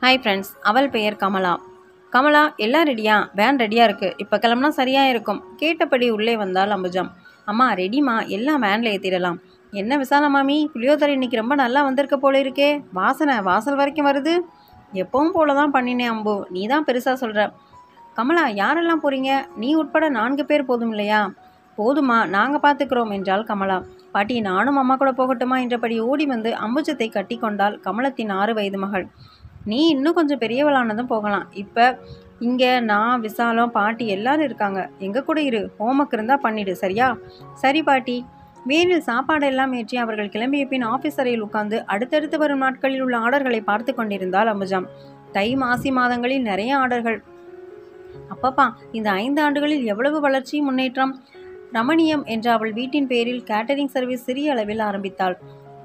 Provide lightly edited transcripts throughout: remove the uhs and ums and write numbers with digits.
Hi friends, அவள் பெயர் கமலா. கமலா, எல்லாம் ரெடியா? வேன் ரெடியாக இருக்குது, இப்போ கிளம்புனா சரியாக இருக்கும். கேட்டபடி உள்ளே வந்தால் அம்புஜம். அம்மா ரெடிமா, எல்லாம் வேனில் ஏற்றிடலாம். என்ன விசால மாமி, புளியோதரை இன்னைக்கு ரொம்ப நல்லா வந்திருக்க போல இருக்கே. வாசனை வாசல் வரைக்கும் வருது. எப்பவும் போல தான் பண்ணினேன் அம்பு, நீ தான் பெருசாக சொல்கிற. கமலா, யாரெல்லாம் போகிறீங்க? நீ உட்பட 4 பேர் போதும் இல்லையா? போதுமா, நாங்கள் பார்த்துக்கிறோம் என்றாள் கமலா. பாட்டி, நானும் அம்மா கூட போகட்டுமா என்றபடி ஓடி வந்து அம்புஜத்தை கட்டி கொண்டாள் கமலத்தின் 6 வயது மகள். நீ இன்னும் கொஞ்சம் பெரியவளானதும் போகலாம். இப்போ இங்கே நான், விசாலம், பாட்டி எல்லாரும் இருக்காங்க. எங்கள் கூட இரு, ஹோம்ஒர்க் இருந்தால் பண்ணிடு, சரியா? சரி பாட்டி. வேனில் சாப்பாடு எல்லாம் ஏற்றி அவர்கள் கிளம்பிய பின் ஆஃபீஸ் அறையில் உட்கார்ந்து அடுத்தடுத்து வரும் நாட்களில் உள்ள ஆர்டர்களை பார்த்து கொண்டிருந்தாள் அம்புஜம். தை மாசி மாதங்களில் நிறைய ஆர்டர்கள். அப்பப்பா, இந்த 5 ஆண்டுகளில் எவ்வளவு வளர்ச்சி, முன்னேற்றம். ரமணியம் என்ற அவள் வீட்டின் பேரில் கேட்டரிங் சர்வீஸ் சிறிய அளவில் ஆரம்பித்தாள்.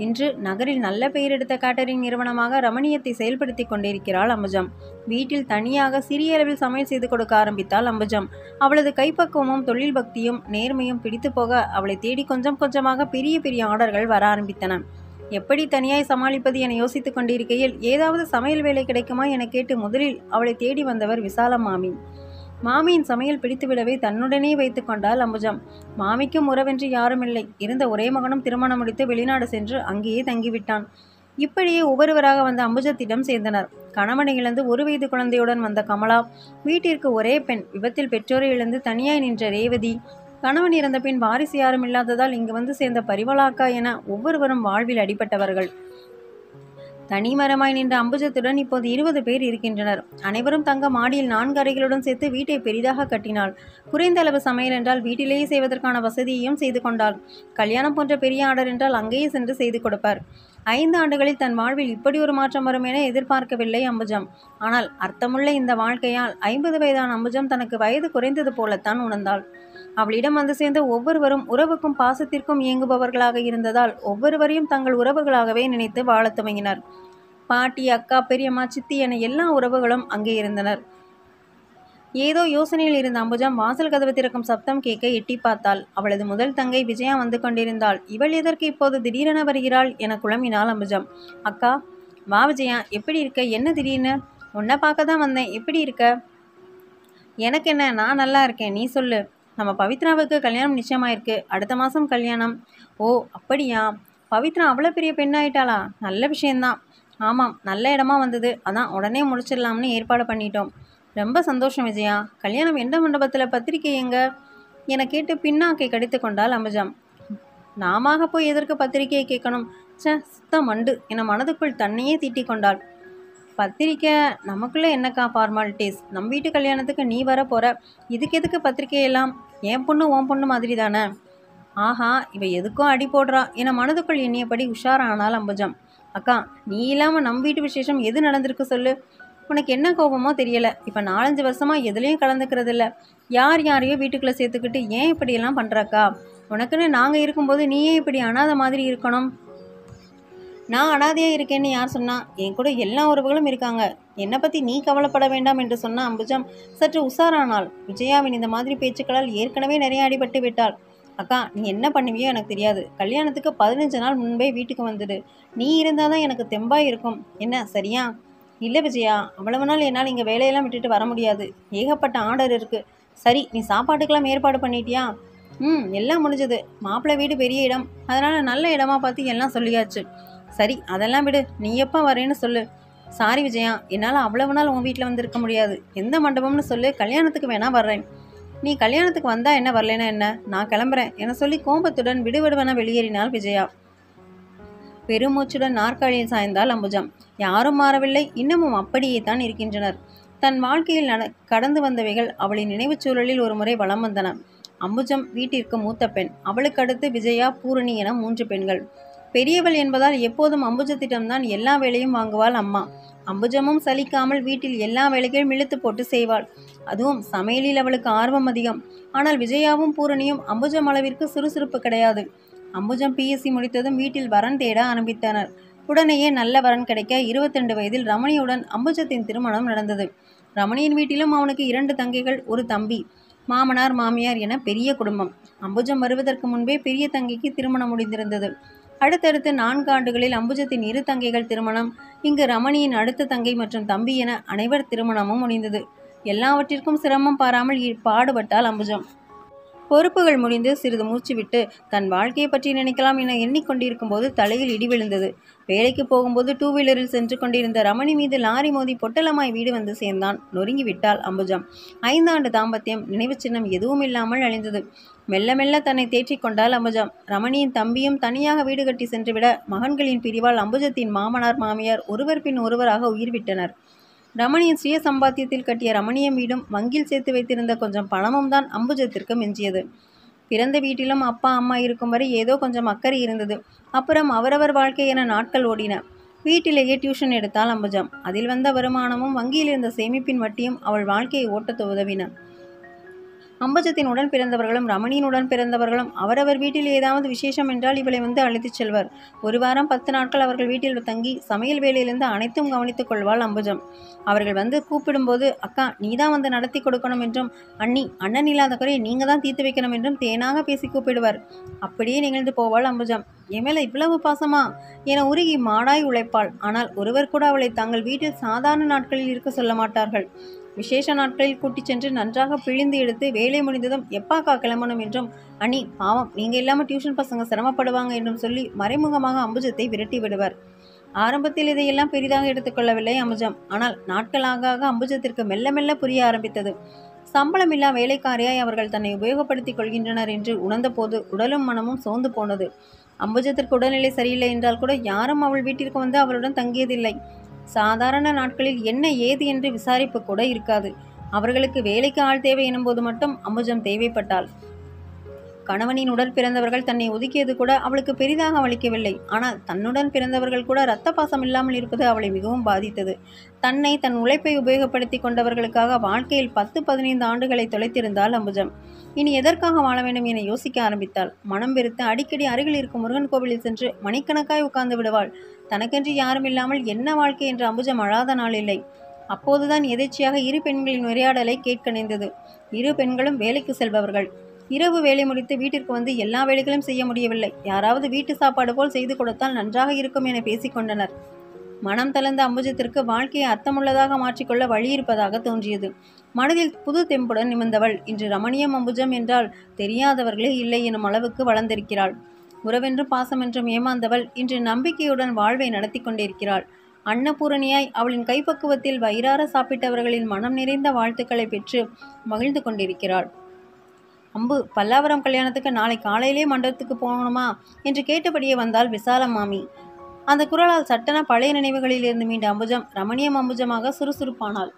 இன்று நகரில் நல்ல பெயர் எடுத்த கேட்டரிங் நிறுவனமாக ரமணியத்தை செயல்படுத்தி கொண்டிருக்கிறாள் அம்புஜம். வீட்டில் தனியாக சிறிய அளவில் சமையல் செய்து கொடுக்க ஆரம்பித்தாள் அம்புஜம். அவளது கைப்பக்குவமும் தொழில் பக்தியும் நேர்மையும் பிடித்து போக அவளை தேடி கொஞ்சம் கொஞ்சமாக பெரிய பெரிய ஆர்டர்கள் வர ஆரம்பித்தன. எப்படி தனியாய் சமாளிப்பது என யோசித்துக் கொண்டிருக்கையில் ஏதாவது சமையல் வேலை கிடைக்குமா என கேட்டு முதலில் அவளை தேடி வந்தவர் விசாலம் மாமி. மாமியின் சமையல் பிடித்துவிடவே தன்னுடனே வைத்து கொண்டாள் அம்புஜம். மாமிக்கும் உறவென்று யாருமில்லை. இருந்த ஒரே மகனும் திருமணம் முடித்து வெளிநாடு சென்று அங்கேயே தங்கிவிட்டான். இப்படியே ஒவ்வொருவராக வந்த அம்புஜத்திடம் சேர்ந்தனர். கணவனை இழந்து 1 வயது குழந்தையுடன் வந்த கமலா, வீட்டிற்கு ஒரே பெண், விபத்தில் பெற்றோரை இழந்து தனியாய் நின்ற ரேவதி, கணவன் இறந்த பின் வாரிசு யாரும் இல்லாததால் இங்கு வந்து சேர்ந்த பரிமளாக்கா என ஒவ்வொருவரும் வாழ்வில் அடிபட்டவர்கள். தனிமரமாய் நின்ற அம்புஜத்துடன் இப்போது 20 பேர் இருக்கின்றனர். அனைவரும் தங்க மாடியில் 4 அறைகளுடன் சேர்த்து வீட்டை பெரிதாக கட்டினாள். குறைந்த அளவு சமையல் என்றால் வீட்டிலேயே செய்வதற்கான வசதியையும் செய்து கொண்டாள். கல்யாணம் போன்ற பெரிய ஆர்டர் என்றால் அங்கேயே சென்று செய்து கொடுப்பார். 5 ஆண்டுகளில் தன் வாழ்வில் இப்படி ஒரு மாற்றம் வரும் என எதிர்பார்க்கவில்லை அம்புஜம். ஆனால் அர்த்தமுள்ள இந்த வாழ்க்கையால் 50 வயதான அம்புஜம் தனக்கு வயது குறைந்தது போலத்தான் உணர்ந்தாள். அவளிடம் வந்து சேர்ந்த ஒவ்வொருவரும் உறவுக்கும் பாசத்திற்கும் இயங்குபவர்களாக இருந்ததால் ஒவ்வொருவரையும் தங்கள் உறவுகளாகவே நினைத்து வாழத் துவங்கினர். பாட்டி, அக்கா, பெரியம்மா, சித்தி என எல்லா உறவுகளும் அங்கே இருந்தனர். ஏதோ யோசனையில் இருந்த அம்புஜம் வாசல் கதவு திறக்கும் சப்தம் கேட்க எட்டி பார்த்தாள். அவளது முதல் தங்கை விஜயா வந்து கொண்டிருந்தாள். இவள் எதற்கு இப்போது திடீரென வருகிறாள் என குழம்பினாள் அம்புஜம். அக்கா, வா விஜயா, எப்படி இருக்க? என்ன திடீர்னு? உன்னை பார்க்க தான் வந்தேன். எப்படி இருக்க? எனக்கு என்ன, நான் நல்லா இருக்கேன். நீ சொல்லு. நம்ம பவித்ராவுக்கு கல்யாணம் நிச்சயமாயிருக்கு. அடுத்த மாதம் கல்யாணம். ஓ அப்படியா? பவித்ரா அவ்வளோ பெரிய பெண்ணாயிட்டாளா? நல்ல விஷயந்தான். ஆமாம், நல்ல இடமா வந்தது. அதான் உடனே முடிச்சிடலாம்னு ஏற்பாடு பண்ணிட்டோம். ரொம்ப சந்தோஷம் விஜயா. கல்யாணம் எந்த மண்டபத்தில், பத்திரிக்கை எங்க என கேட்டு பின்னாக்கை கடித்து கொண்டாள் அம்புஜம். நாம போய் எதற்கு பத்திரிக்கையை கேட்கணும்? சுத்த மண்டு என மனதுக்குள் தன்னையே தீட்டிக் கொண்டாள். பத்திரிக்கை நமக்குள்ளே என்னக்கா ஃபார்மாலிட்டிஸ்? நம் வீட்டு கல்யாணத்துக்கு நீ வர போகிற, இதுக்கு எதுக்கு பத்திரிக்கையெல்லாம்? என் பொண்ணு உன் பொண்ணு மாதிரி தானே. ஆஹா, இவ எதுக்கும் அடி போடுறா என மனதுக்குள் எண்ணியபடி உஷாரானால் அம்புஜம். அக்கா, நீ இல்லாமல் நம் வீட்டு விசேஷம் எது நடந்திருக்கு சொல்லு. உனக்கு என்ன கோபமோ தெரியலை. இப்போ 4-5 வருஷமாக எதுலேயும் கலந்துக்கிறது இல்லை. யார் யாரையோ வீட்டுக்குள்ளே சேர்த்துக்கிட்டு ஏன் இப்படியெல்லாம் பண்ணுறக்கா? உனக்குன்னு நாங்கள் இருக்கும்போது நீயே இப்படி அனாதை மாதிரி இருக்கணும். நான் அனாதையாக இருக்கேன்னு யார் சொன்னா? என் கூட எல்லா உறவுகளும் இருக்காங்க. என்னை பற்றி நீ கவலைப்பட வேண்டாம் என்று சொன்ன அம்புஜம் சற்று உஷாரானாள். விஜயாவின் இந்த மாதிரி பேச்சுக்களால் ஏற்கனவே நிறைய அடிபட்டு விட்டாள். அக்கா, நீ என்ன பண்ணுவியோ எனக்கு தெரியாது. கல்யாணத்துக்கு 15 நாள் முன்பே வீட்டுக்கு வந்துடு. நீ இருந்தால் தான் எனக்கு தெம்பாக இருக்கும். என்ன, சரியா? இல்லை விஜயா, அவ்வளவு நாள் என்னால் இங்கே வேலையெல்லாம் விட்டுட்டு வர முடியாது. ஏகப்பட்ட ஆர்டர் இருக்குது. சரி, நீ சாப்பாட்டுக்கெல்லாம் ஏற்பாடு பண்ணிட்டியா? எல்லாம் முடிஞ்சது. மாப்பிள்ளை வீடு பெரிய இடம், அதனால் நல்ல இடமா பார்த்து எல்லாம் சொல்லியாச்சு. சரி, அதெல்லாம் விடு. நீ எப்போ வரேன்னு சொல்லு. சாரி விஜயா, என்னால் அவ்வளவு நாள் உன் வீட்டில் வந்திருக்க முடியாது. எந்த மண்டபம்னு சொல்லு, கல்யாணத்துக்கு வேணா வர்றேன். நீ கல்யாணத்துக்கு வந்தா என்ன, வரலனா என்ன? நான் கிளம்புறேன் என சொல்லி கோபத்துடன் விடுவிடுவென வெளியேறினாள் விஜயா. பெருமூச்சுடன் நாற்காலியில் சாய்ந்தாள் அம்புஜம். யாரும் மாறவில்லை, இன்னமும் அப்படியே தான் இருக்கின்றனர். தன் வாழ்க்கையில் கடந்து வந்தவைகள் அவளின் நினைவுச் சூழலில் ஒரு முறை வலம் வந்தன. அம்புஜம் வீட்டிற்கு மூத்த பெண். அவளுக்கு அடுத்து விஜயா, பூரணி என 3 பெண்கள். பெரியவள் என்பதால் எப்போதும் அம்புஜத்திடம்தான் எல்லா வேலையும் வாங்குவாள் அம்மா. அம்புஜமும் சலிக்காமல் வீட்டில் எல்லா வேலைகளும் இழுத்து போட்டு செய்வாள். அதுவும் சமையலில் அவளுக்கு ஆர்வம் அதிகம். ஆனால் விஜயாவும் பூரணியும் அம்புஜம் அளவிற்கு சுறுசுறுப்பு கிடையாது. அம்புஜம் பிஎஸ்சி முடித்ததும் வீட்டில் வரன் தேட ஆரம்பித்தனர். உடனேயே நல்ல வரன் கிடைக்க 22 வயதில் ரமணியுடன் அம்புஜத்தின் திருமணம் நடந்தது. ரமணியின் வீட்டிலும் அவனுக்கு 2 தங்கைகள், 1 தம்பி. மாமனார், மாமியார் என பெரிய குடும்பம். அம்புஜம் வருவதற்கு முன்பே பெரிய தங்கைக்கு திருமணம் முடிந்திருந்தது. அடுத்தடுத்து 4 ஆண்டுகளில் அம்புஜத்தின் 2 தங்கைகள் திருமணம், இங்கு ரமணியின் அடுத்த தங்கை மற்றும் தம்பி என அனைவர் திருமணமும் முடிந்தது. எல்லாவற்றிற்கும் சிரமம் பாராமல் பாடுபட்டாள் அம்புஜம். பொறுப்புகள் முடிந்து சிறிது மூச்சு விட்டு தன் வாழ்க்கையை பற்றி நினைக்கலாம் என எண்ணிக்கொண்டிருக்கும் போது தலையில் இடி விழுந்தது. வேலைக்கு போகும்போது 2 வீலரில் சென்று கொண்டிருந்த ரமணி மீது லாரி மோதி பொட்டலமாய் வீடு வந்து சேர்ந்தான். நொறுங்கி விட்டாள் அம்புஜம். 5 ஆண்டு தாம்பத்தியம் நினைவு சின்னம் எதுவும் இல்லாமல் அழிந்தது. மெல்ல மெல்ல தன்னை தேற்றிக் கொண்டாள் அம்புஜம். ரமணியின் தம்பியும் தனியாக வீடு கட்டி சென்றுவிட மகன்களின் பிரிவால் அம்புஜத்தின் மாமனார் மாமியார் ஒருவர் பின் ஒருவராக உயிர் விட்டனர். ரமணியின் சுய சம்பாத்தியத்தில் கட்டிய ரமணியம் வீடும் வங்கியில் சேர்த்து வைத்திருந்த கொஞ்சம் பணமும் தான் அம்புஜத்திற்கு மிஞ்சியது. பிறந்த வீட்டிலும் அப்பா அம்மா இருக்கும் வரை ஏதோ கொஞ்சம் அக்கறை இருந்தது. அப்புறம் அவரவர் வாழ்க்கை என நாட்கள் ஓடின. வீட்டிலேயே டியூஷன் எடுத்தாள் அம்புஜம். அதில் வந்த வருமானமும் வங்கியில் இருந்த சேமிப்பின் வட்டியும் அவள் வாழ்க்கையை ஓட்டத் உதவின. அம்புஜத்தின் உடன் பிறந்தவர்களும் ரமணியின் உடன் பிறந்தவர்களும் அவரவர் வீட்டில் ஏதாவது விசேஷம் என்றால் இவளை வந்து அழைத்துச் செல்வர். 1 வாரம் 10 நாட்கள் அவர்கள் வீட்டில் தங்கி சமையல் வேலையிலிருந்து அனைத்தும் கவனித்துக் கொள்வாள் அம்புஜம். அவர்கள் வந்து கூப்பிடும்போது, அக்கா நீதான் வந்து நடத்தி கொடுக்கணும் என்றும், அண்ணி அண்ணன் இல்லாத குறையை நீங்க தான் தீர்த்து வைக்கணும் என்றும் தேனாக பேசி கூப்பிடுவார். அப்படியே நிகழ்ந்து போவாள் அம்புஜம். எமேல இவ்வளவு பாசமா என உருகி மாடாய் உழைப்பாள். ஆனால் ஒருவர் கூட அவளை தங்கள் வீட்டில் சாதாரண நாட்களில் இருக்க சொல்ல மாட்டார்கள். விசேஷ நாட்களில் கூட்டிச் சென்று நன்றாக பிழிந்து எடுத்து வேலை முடிந்ததும் எப்பாக்கா கிளம்பணும் என்றும், அண்ணி பாவம் நீங்க இல்லாமல் டியூஷன் பசங்க சிரமப்படுவாங்க என்றும் சொல்லி மறைமுகமாக அம்புஜத்தை விரட்டி விடுவர். ஆரம்பத்தில் இதையெல்லாம் பெரிதாக எடுத்துக்கொள்ளவில்லை அம்புஜம். ஆனால் நாட்களாக அம்புஜத்திற்கு மெல்ல மெல்ல புரிய ஆரம்பித்தது. சம்பளமில்லா வேலைக்காரியாய் அவர்கள் தன்னை உபயோகப்படுத்திக் கொள்கின்றனர் என்று உணர்ந்த போது உடலும் மனமும் சோர்ந்து போனது. அம்புஜத்திற்கு உடல்நிலை சரியில்லை என்றால் கூட யாரும் அவள் வீட்டிற்கு வந்து அவளுடன் தங்கியதில்லை. சாதாரண நாட்களில் என்ன ஏது என்று விசாரிப்பு கூட இருக்காது. அவர்களுக்கு வேலைக்கு ஆள் தேவை எனும்போது மட்டும் அம்புஜம் தேவைப்பட்டாள். கணவனின் உடன் பிறந்தவர்கள் தன்னை ஒதுக்கியது கூட அவளுக்கு பெரிதாக வலிக்கவில்லை. ஆனால் தன்னுடன் பிறந்தவர்கள் கூட இரத்த பாசம் இல்லாமல் இருப்பது அவளை மிகவும் பாதித்தது. தன்னை தன் உழைப்பை உபயோகப்படுத்தி கொண்டவர்களுக்காக வாழ்க்கையில் 10-15 ஆண்டுகளை தொலைத்திருந்தாள் அம்புஜம். இனி எதற்காக வாழ வேண்டும் என யோசிக்க ஆரம்பித்தாள். மனம் வெறுத்து அடிக்கடி அருகில் இருக்கும் முருகன் கோவிலில் சென்று மணிக்கணக்காய் உட்கார்ந்து விடுவாள். தனக்கென்று யாரும் இல்லாமல் என்ன வாழ்க்கை என்று அம்புஜம் அழாத நாள் இல்லை. அப்போதுதான் எதேச்சியாக 2 பெண்களின் உரையாடலை கேட்க நேர்ந்தது. 2 பெண்களும் வேலைக்கு செல்பவர்கள். இரவு வேலை முடித்து வீட்டிற்கு வந்து எல்லா வேலைகளும் செய்ய முடியவில்லை. யாராவது வீட்டு சாப்பாடு போல் செய்து கொடுத்தால் நன்றாக இருக்கும் என பேசிக்கொண்டனர். மனம் தளர்ந்த அம்புஜத்திற்கு வாழ்க்கையை அர்த்தமுள்ளதாக மாற்றிக்கொள்ள வழி இருப்பதாக தோன்றியது. மனதில் புது தெம்புடன் நிமிர்ந்தவள் இன்று ரமணியம் அம்புஜம் என்றால் தெரியாதவர்களே இல்லை எனும் அளவுக்கு வளர்ந்திருக்கிறாள். உறவென்றும் பாசமென்றும் ஏமாந்தவள் இன்று நம்பிக்கையுடன் வாழ்வை நடத்தி கொண்டிருக்கிறாள். அன்னபூரணியாய் அவளின் கைப்பக்குவத்தில் வயிறார சாப்பிட்டவர்களின் மனம் நிறைந்த வாழ்த்துக்களை பெற்று மகிழ்ந்து கொண்டிருக்கிறாள். அம்பு, பல்லாவரம் கல்யாணத்துக்கு நாளை காலையிலே மண்டபத்துக்கு போகணுமா என்று கேட்டபடியே வந்தாள் விசாலம் மாமி. அந்த குரலால் சட்டென பழைய நினைவுகளில் இருந்து மீண்ட அம்புஜம் ரமணியம் அம்புஜமாக சுறுசுறுப்பானாள்.